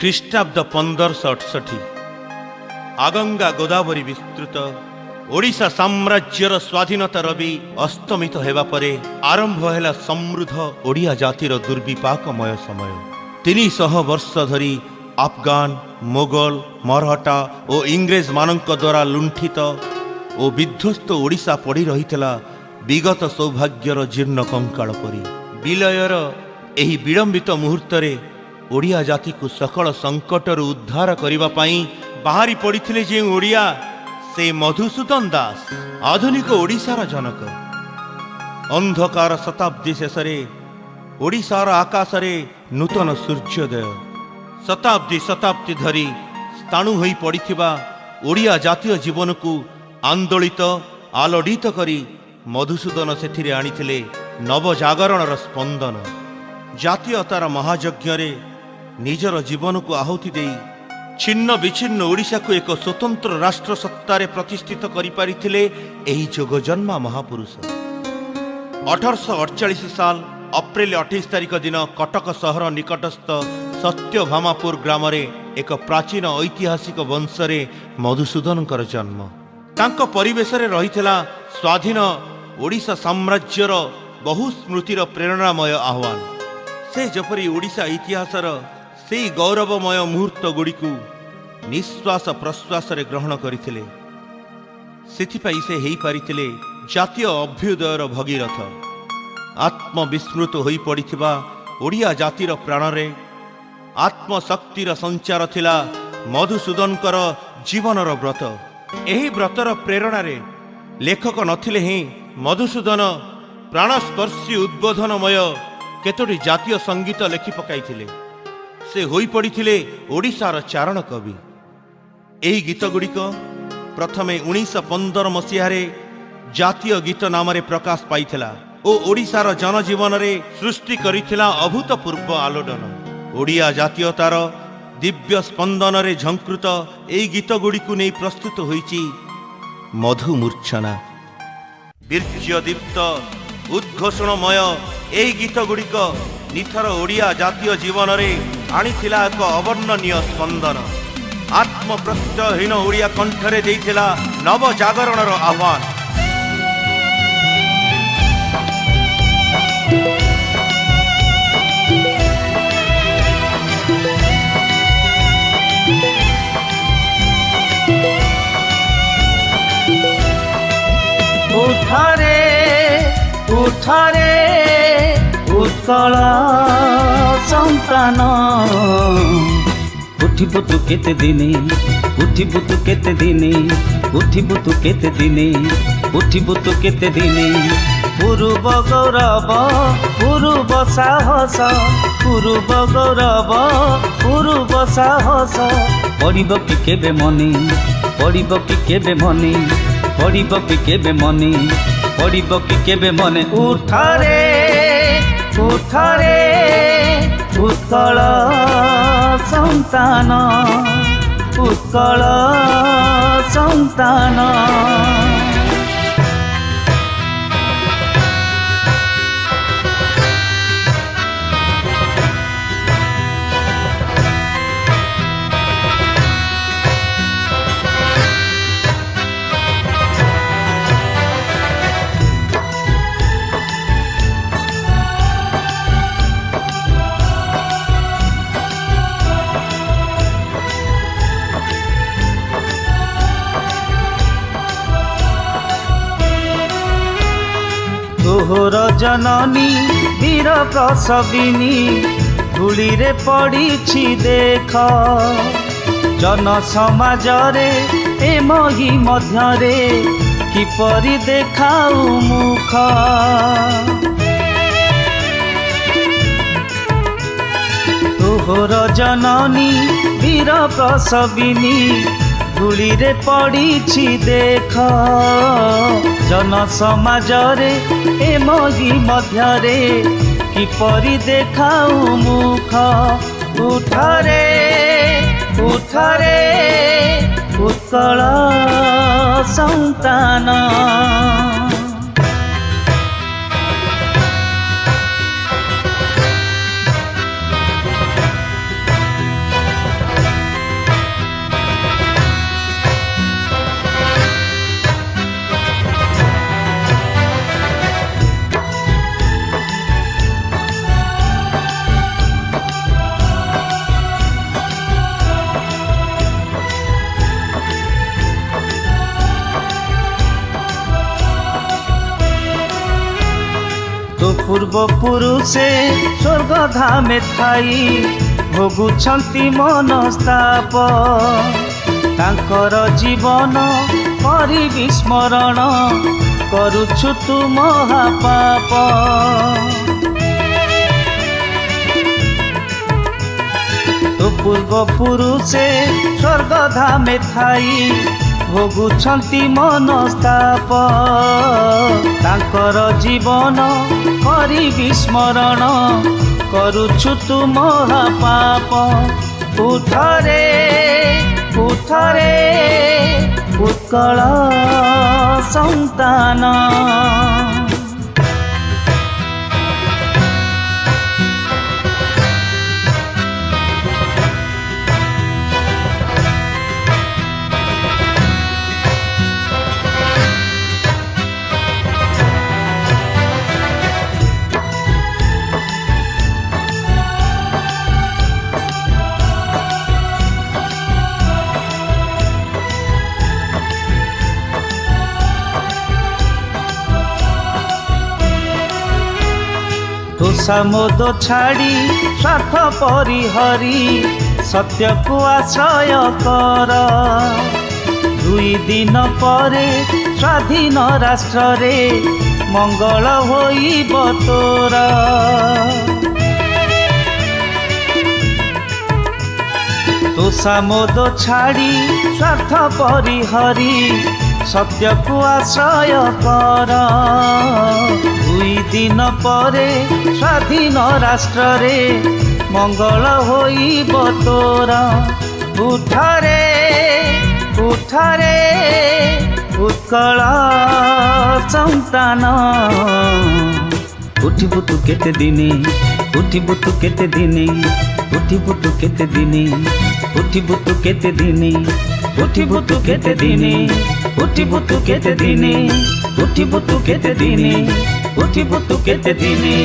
ଖ୍ରୀଷ୍ଟାବ୍ଦ 1568 ଆଗଙ୍ଗା ଗୋଦାବରୀ ବିସ୍ତୃତ ଓଡ଼ିଶା ସାମ୍ରାଜ୍ୟର ସ୍ୱାଧୀନତା ରବି ଅସ୍ତମିତ ହେବା ପରେ ଆରମ୍ଭ ହେଲା ସମୃଦ୍ଧ ଓଡ଼ିଆ ଜାତିର ଦୁର୍ବିପାକମୟ ସମୟ। 300 ବର୍ଷ ଧରି ଆଫଗାନ, ମୋଗଲ, ମରହଟା ଓ ଇଂରେଜମାନଙ୍କ ଦ୍ୱାରା ଲୁଣ୍ଠିତ ଓ ବିଧ୍ୱସ୍ତ ଓଡ଼ିଶା ପଡ଼ି ରହିଥିଲା ବିଗତ ସୌଭାଗ୍ୟର ଜୀର୍ଣ୍ଣ କଙ୍କାଳ ପରି। ବିଲୟର ଏହି ବିଳମ୍ବିତ ମୁହୂର୍ତ୍ତରେ ଓଡ଼ିଆ ଜାତିକୁ ସକଳ ସଙ୍କଟରୁ ଉଦ୍ଧାର କରିବା ପାଇଁ ବାହାରି ପଡ଼ିଥିଲେ ଯେଉଁ ଓଡ଼ିଆ, ସେ ମଧୁସୂଦନ ଦାସ, ଆଧୁନିକ ଓଡ଼ିଶାର ଜନକ। ଅନ୍ଧକାର ଶତାବ୍ଦୀ ଶେଷରେ ଓଡ଼ିଶାର ଆକାଶରେ ନୂତନ ସୂର୍ଯ୍ୟୋଦୟ। ଶତାବ୍ଦୀ ଶତାବ୍ଦୀ ଧରି ସ୍ଥାଣୁ ହୋଇ ପଡ଼ିଥିବା ଓଡ଼ିଆ ଜାତୀୟ ଜୀବନକୁ ଆନ୍ଦୋଳିତ ଆଲୋଡ଼ିତ କରି ମଧୁସୂଦନ ସେଥିରେ ଆଣିଥିଲେ ନବଜାଗରଣର ସ୍ପନ୍ଦନ। ଜାତୀୟତାର ମହାଯଜ୍ଞରେ ନିଜର ଜୀବନକୁ ଆହୁତି ଦେଇ ଛିନ୍ନ ବିଚ୍ଛିନ୍ନ ଓଡ଼ିଶାକୁ ଏକ ସ୍ୱତନ୍ତ୍ର ରାଷ୍ଟ୍ର ସତ୍ତାରେ ପ୍ରତିଷ୍ଠିତ କରିପାରିଥିଲେ ଏହି ଯୋଗଜନ୍ମା ମହାପୁରୁଷ। 1848 ସାଲ ଅପ୍ରେଲ 28 ତାରିଖ ଦିନ କଟକ ସହର ନିକଟସ୍ଥ ସତ୍ୟଭାମାପୁର ଗ୍ରାମରେ ଏକ ପ୍ରାଚୀନ ଐତିହାସିକ ବଂଶରେ ମଧୁସୂଦନଙ୍କର ଜନ୍ମ। ତାଙ୍କ ପରିବେଶରେ ରହିଥିଲା ସ୍ୱାଧୀନ ଓଡ଼ିଶା ସାମ୍ରାଜ୍ୟର ବହୁ ସ୍ମୃତିର ପ୍ରେରଣାମୟ ଆହ୍ୱାନ। ସେ ଯେପରି ଓଡ଼ିଶା ଇତିହାସର ସେହି ଗୌରବମୟ ମୁହୂର୍ତ୍ତ ଗୁଡ଼ିକୁ ନିଶ୍ୱାସ ପ୍ରଶ୍ୱାସରେ ଗ୍ରହଣ କରିଥିଲେ, ସେଥିପାଇଁ ସେ ହୋଇପାରିଥିଲେ ଜାତୀୟ ଅଭ୍ୟୁଦୟର ଭଗୀରଥ। ଆତ୍ମବିସ୍ମୃତ ହୋଇପଡ଼ିଥିବା ଓଡ଼ିଆ ଜାତିର ପ୍ରାଣରେ ଆତ୍ମଶକ୍ତିର ସଞ୍ଚାର ଥିଲା ମଧୁସୂଦନଙ୍କର ଜୀବନର ବ୍ରତ। ଏହି ବ୍ରତର ପ୍ରେରଣାରେ ଲେଖକ ନଥିଲେ ହିଁ ମଧୁସୂଦନ ପ୍ରାଣସ୍ପର୍ଶୀ ଉଦ୍ବୋଧନମୟ କେତୋଟି ଜାତୀୟ ସଙ୍ଗୀତ ଲେଖି ପକାଇଥିଲେ। ସେ ହୋଇପଡ଼ିଥିଲେ ଓଡ଼ିଶାର ଚାରଣ କବି। ଏହି ଗୀତଗୁଡ଼ିକ ପ୍ରଥମେ 1915 ମସିହାରେ ଜାତୀୟ ଗୀତ ନାମରେ ପ୍ରକାଶ ପାଇଥିଲା ଓ ଓଡ଼ିଶାର ଜନଜୀବନରେ ସୃଷ୍ଟି କରିଥିଲା ଅଭୂତପୂର୍ବ ଆଲୋଡ଼ନ। ଓଡ଼ିଆ ଜାତୀୟତାର ଦିବ୍ୟ ସ୍ପନ୍ଦନରେ ଝଙ୍କୃତ ଏହି ଗୀତଗୁଡ଼ିକୁ ନେଇ ପ୍ରସ୍ତୁତ ହୋଇଛି ମଧୁମୂର୍ଚ୍ଛନା। ବୀର୍ଯ୍ୟଦୀପ୍ତ ଉଦ୍ଘୋଷଣମୟ ଏହି ଗୀତଗୁଡ଼ିକ ନିଥର ଓଡ଼ିଆ ଜାତୀୟ ଜୀବନରେ ଆଣିଥିଲା ଏକ ଅବର୍ଣ୍ଣନୀୟ ସ୍ପନ୍ଦନ। ଆତ୍ମପ୍ରତ୍ୟୟହୀନ ଓଡ଼ିଆ କଣ୍ଠରେ ଦେଇଥିଲା ନବଜାଗରଣର ଆହ୍ୱାନ। ଉଠରେ ଉଠରେ ଉତ୍କଳ ସନ୍ତାନ, ଉଠିବୁ ତୁ କେତେ ଦିନେ, ଉଠିବୁ ତୁ କେତେ ଦିନେ, ଉଠିବୁ ତୁ କେତେ ଦିନେ, ଉଠିବୁ ତୁ କେତେ ଦିନେ। ପୂର୍ବ ଗୌରବ ପୂର୍ବ ସାହସ, ପୂର୍ବ ଗୌରବ ପୂର୍ବ ସାହସ, ପଡ଼ିବ କି କେବେ ମନେ, ପଡ଼ିବ କି କେବେ ମନେ, ପଡ଼ିବ କି କେବେ ମନେ, ପଡ଼ିବ କି କେବେ ମନେ। ଉଠରେ ଉଠରେ ଉତ୍କଳ ସନ୍ତାନ, ଉତ୍କଳ ସନ୍ତାନ। ତୋହର ଜନନୀ ବୀର ପ୍ରସବିନୀ ଧୂଳିରେ ପଡ଼ିଛି ଦେଖ, ଜନ ସମାଜରେ ଏ ମହି ମଧ୍ୟରେ କିପରି ଦେଖାଉ ମୁଖ। ତୋହର ଜନନୀ ବୀର ପ୍ରସବିନୀ ଧୂଳିରେ ପଡ଼ିଛି ଦେଖ, ଜନ ସମାଜରେ ଏ ମହି ମଧ୍ୟରେ କିପରି ଦେଖାଉ ମୁଖ। ଉଠରେ ଉଠରେ ଉତ୍କଳ ସନ୍ତାନ। ପୂର୍ବପୁରୁଷେ ସ୍ୱର୍ଗ ଧାମେ ଥାଇ ଭୋଗୁଛନ୍ତି ମନସ୍ତାପ ତାଙ୍କର ଜୀବନ କରି ବିସ୍ମରଣ କରୁଛୁ ତୁ ମହାପାପ ତୋ ପୂର୍ବପୁରୁଷେ ସ୍ୱର୍ଗ ଧାମେ ଥାଇ ଭୋଗୁଛନ୍ତି ମନସ୍ତାପ ତାଙ୍କର ଜୀବନ କରି ବିସ୍ମରଣ କରୁଛୁ ତୁ ମହାପାପ ଉଠରେ ଉଠରେ ଉତ୍କଳ ସନ୍ତାନ তোষামোদ ছাড়ি স্বার্থ পরিহরি সত্যকু আশ্রয় কর 2 দিন পরে স্বাধীন রাষ্ট্রে মঙ্গল হইব তোর তোষামোদ ছাড়ি স্বার্থ পরিহরি সত্যকু আশ্রয় কর 2 দিন পরে স্বাধীন রাষ্ট্রে মঙ্গল হইব তোর উঠরে উঠরে উৎকল সন্তান উঠিবু তু কেতে দিনে উঠিবু তু কেতে দিনে উঠিবু তু কেতে দিনে উঠিবু তু কেতে দিনে উঠিবু তু কেতে দিনে উঠিবু তু কেতে দিনে উঠিবু তু কেতে দিনে উঠিবু তু কেতে দিনে